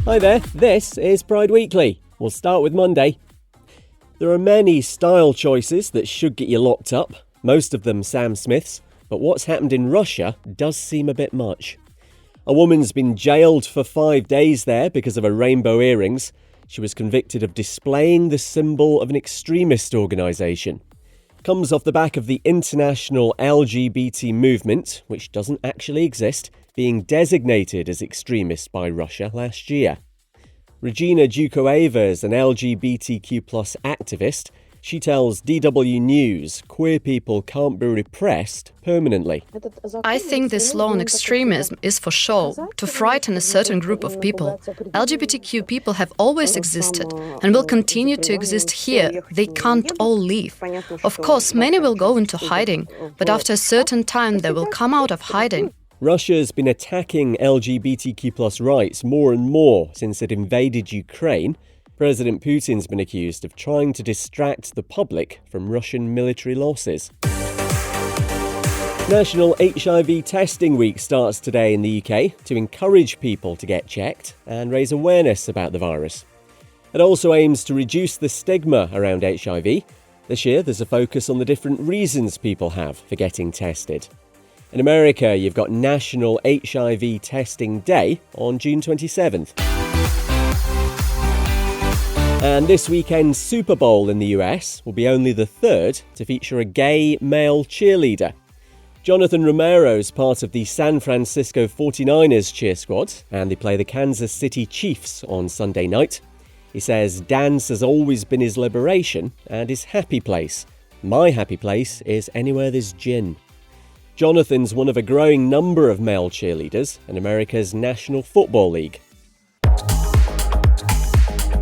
Hi there, this is Pride Weekly. We'll start with Monday. There are many style choices that should get you locked up, most of them Sam Smiths, but what's happened in Russia does seem a bit much. A woman's been jailed for 5 days there because of her rainbow earrings. She was convicted of displaying the symbol of an extremist organisation. Comes off the back of the international LGBT movement, which doesn't actually exist, being designated as extremist by Russia last year. Regina Djukoeva is an LGBTQ activist. She tells DW News queer people can't be repressed permanently. I think this law on extremism is for show, to frighten a certain group of people. LGBTQ people have always existed and will continue to exist here. They can't all leave. Of course, many will go into hiding, but after a certain time they will come out of hiding. Russia's been attacking LGBTQ rights more and more since it invaded Ukraine. President Putin's been accused of trying to distract the public from Russian military losses. National HIV Testing Week starts today in the UK to encourage people to get checked and raise awareness about the virus. It also aims to reduce the stigma around HIV. This year, there's a focus on the different reasons people have for getting tested. In America, you've got National HIV Testing Day on June 27th. And this weekend's Super Bowl in the US will be only the third to feature a gay male cheerleader. Jonathan Romero's part of the San Francisco 49ers cheer squad, and they play the Kansas City Chiefs on Sunday night. He says dance has always been his liberation and his happy place. My happy place is anywhere there's gin. Jonathan's one of a growing number of male cheerleaders in America's National Football League.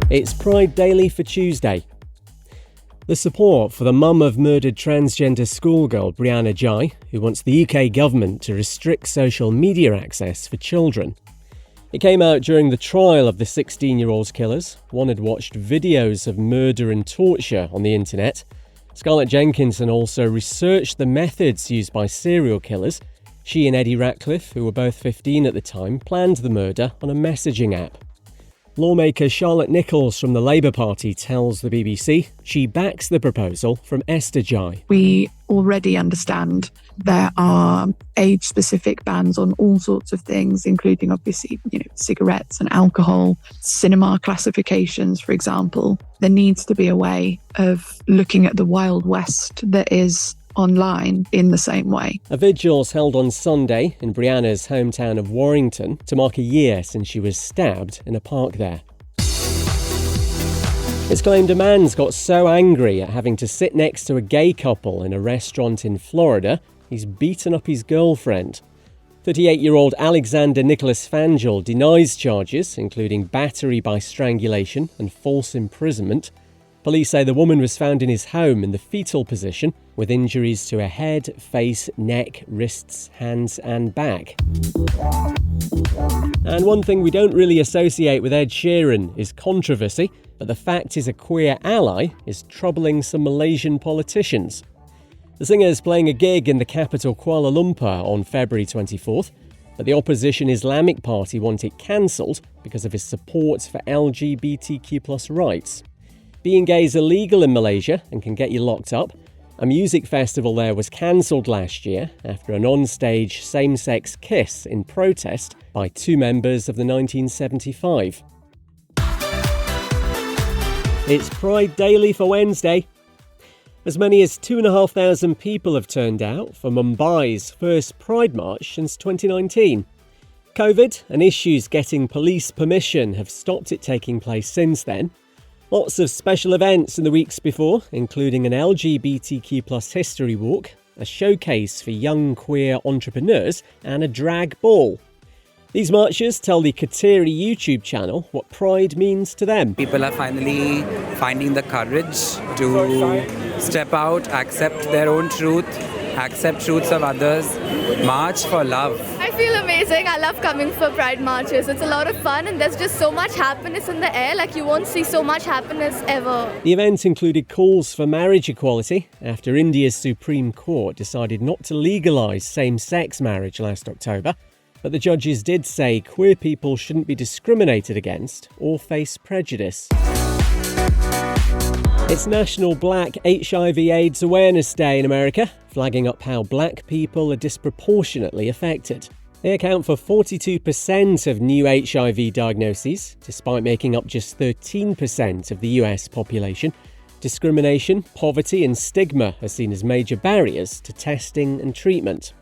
It's Pride Daily for Tuesday. The support for the mum of murdered transgender schoolgirl Brianna Ghey, who wants the UK government to restrict social media access for children. It came out during the trial of the 16-year-old's killers. One had watched videos of murder and torture on the internet. Scarlett Jenkinson also researched the methods used by serial killers. She and Eddie Ratcliffe, who were both 15 at the time, planned the murder on a messaging app. Lawmaker Charlotte Nichols from the Labour Party tells the BBC she backs the proposal from Esther Ghey. We already understand there are age-specific bans on all sorts of things, including obviously, cigarettes and alcohol, cinema classifications, for example. There needs to be a way of looking at the Wild West that is online in the same way. A vigil's held on Sunday in Brianna's hometown of Warrington to mark a year since she was stabbed in a park there. It's claimed a man's got so angry at having to sit next to a gay couple in a restaurant in Florida, he's beaten up his girlfriend. 38-year-old Alexander Nicholas Fangel denies charges, including battery by strangulation and false imprisonment. Police say the woman was found in his home in the fetal position with injuries to her head, face, neck, wrists, hands and back. And one thing we don't really associate with Ed Sheeran is controversy, but the fact he's a queer ally is troubling some Malaysian politicians. The singer is playing a gig in the capital Kuala Lumpur on February 24th, but the opposition Islamic Party want it cancelled because of his support for LGBTQ rights. Being gay is illegal in Malaysia and can get you locked up. A music festival there was cancelled last year after an on-stage same-sex kiss in protest by two members of the 1975. It's Pride Daily for Wednesday. As many as 2,500 people have turned out for Mumbai's first Pride March since 2019. COVID and issues getting police permission have stopped it taking place since then. Lots of special events in the weeks before, including an LGBTQ history walk, a showcase for young queer entrepreneurs, and a drag ball. These marchers tell the Kateri YouTube channel what Pride means to them. People are finally finding the courage to step out, accept their own truth, accept truths of others, march for love. I feel amazing. I love coming for Pride marches. It's a lot of fun and there's just so much happiness in the air. Like you won't see so much happiness ever. The event included calls for marriage equality after India's Supreme Court decided not to legalise same-sex marriage last October. But the judges did say queer people shouldn't be discriminated against or face prejudice. It's National Black HIV/AIDS Awareness Day in America, flagging up how black people are disproportionately affected. They account for 42% of new HIV diagnoses, despite making up just 13% of the US population. Discrimination, poverty and stigma are seen as major barriers to testing and treatment.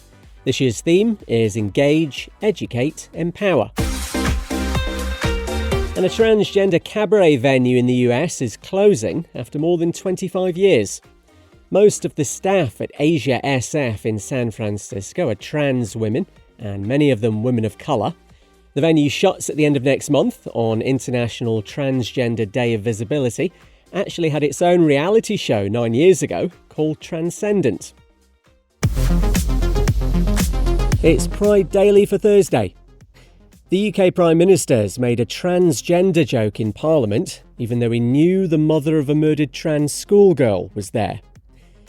This year's theme is Engage, Educate, Empower. And a transgender cabaret venue in the US is closing after more than 25 years. Most of the staff at Asia SF in San Francisco are trans women, and many of them women of colour. The venue shuts at the end of next month on International Transgender Day of Visibility. Actually had its own reality show 9 years ago called Transcendent. It's Pride Daily for Thursday. The UK Prime Minister has made a transgender joke in Parliament, even though he knew the mother of a murdered trans schoolgirl was there.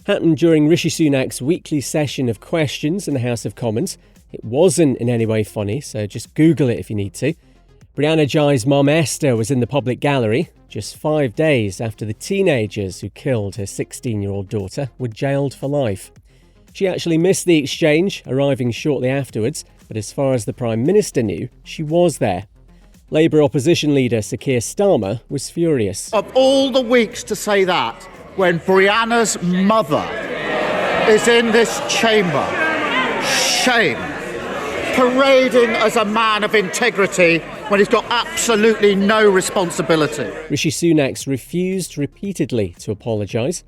Happened during Rishi Sunak's weekly session of questions in the House of Commons. It wasn't in any way funny, so just Google it if you need to. Brianna Jai's mum Esther was in the public gallery just 5 days after the teenagers who killed her 16-year-old daughter were jailed for life. She actually missed the exchange, arriving shortly afterwards, but as far as the Prime Minister knew, she was there. Labour opposition leader Sir Keir Starmer was furious. Of all the weeks to say that, when Brianna's mother is in this chamber, shame. Parading as a man of integrity when he's got absolutely no responsibility. Rishi Sunak's refused repeatedly to apologise.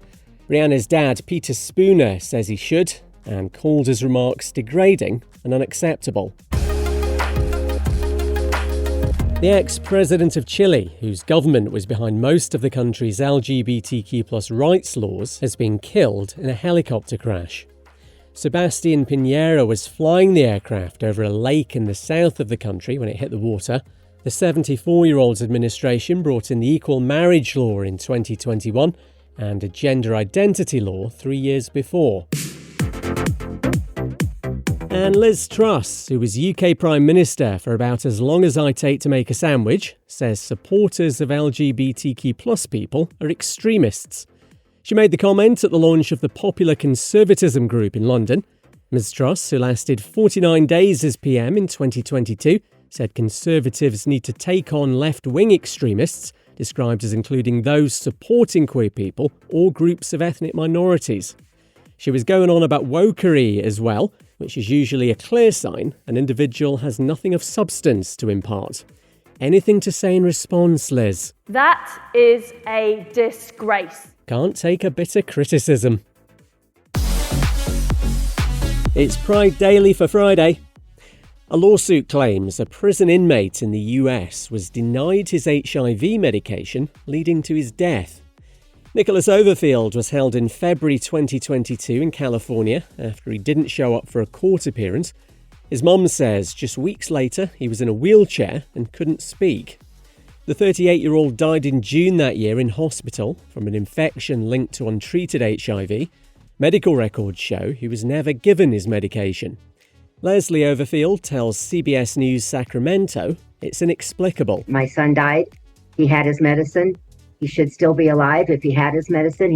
Brianna's dad, Peter Spooner, says he should, and called his remarks degrading and unacceptable. The ex-president of Chile, whose government was behind most of the country's LGBTQ+ rights laws, has been killed in a helicopter crash. Sebastián Piñera was flying the aircraft over a lake in the south of the country when it hit the water. The 74-year-old's administration brought in the equal marriage law in 2021 and a gender identity law 3 years before. And Liz Truss, who was UK Prime Minister for about as long as I take to make a sandwich, says supporters of LGBTQ+ people are extremists. She made the comment at the launch of the Popular Conservatism group in London. Ms Truss, who lasted 49 days as PM in 2022, said Conservatives need to take on left-wing extremists, described as including those supporting queer people or groups of ethnic minorities. She was going on about wokery as well, which is usually a clear sign an individual has nothing of substance to impart. Anything to say in response, Liz? That is a disgrace. Can't take a bit of criticism. It's Pride Daily for Friday. A lawsuit claims a prison inmate in the US was denied his HIV medication, leading to his death. Nicholas Overfield was held in February 2022 in California after he didn't show up for a court appearance. His mum says just weeks later he was in a wheelchair and couldn't speak. The 38-year-old died in June that year in hospital from an infection linked to untreated HIV. Medical records show he was never given his medication. Leslie Overfield tells CBS News Sacramento it's inexplicable. My son died. He had his medicine. He should still be alive if he had his medicine.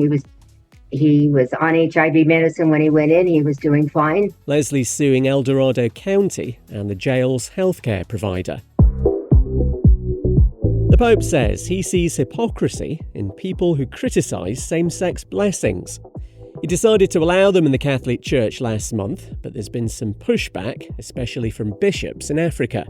He was on HIV medicine when he went in. He was doing fine. Leslie's suing El Dorado County and the jail's healthcare provider. The Pope says he sees hypocrisy in people who criticise same-sex blessings. He decided to allow them in the Catholic Church last month, but there's been some pushback, especially from bishops in Africa.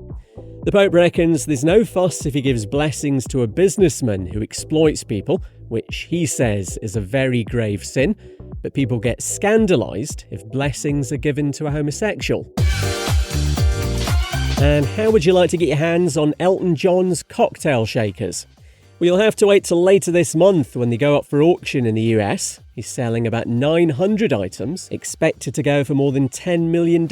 The Pope reckons there's no fuss if he gives blessings to a businessman who exploits people, which he says is a very grave sin, but people get scandalised if blessings are given to a homosexual. And how would you like to get your hands on Elton John's cocktail shakers? Well, you'll have to wait till later this month when they go up for auction in the US. He's selling about 900 items, expected to go for more than $10 million.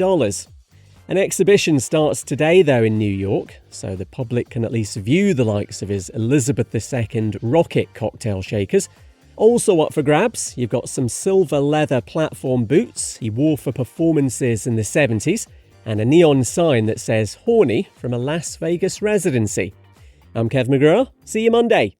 An exhibition starts today, though, in New York, so the public can at least view the likes of his Elizabeth II rocket cocktail shakers. Also up for grabs, you've got some silver leather platform boots he wore for performances in the 70s, and a neon sign that says horny from a Las Vegas residency. I'm Kev McGraw. See you Monday.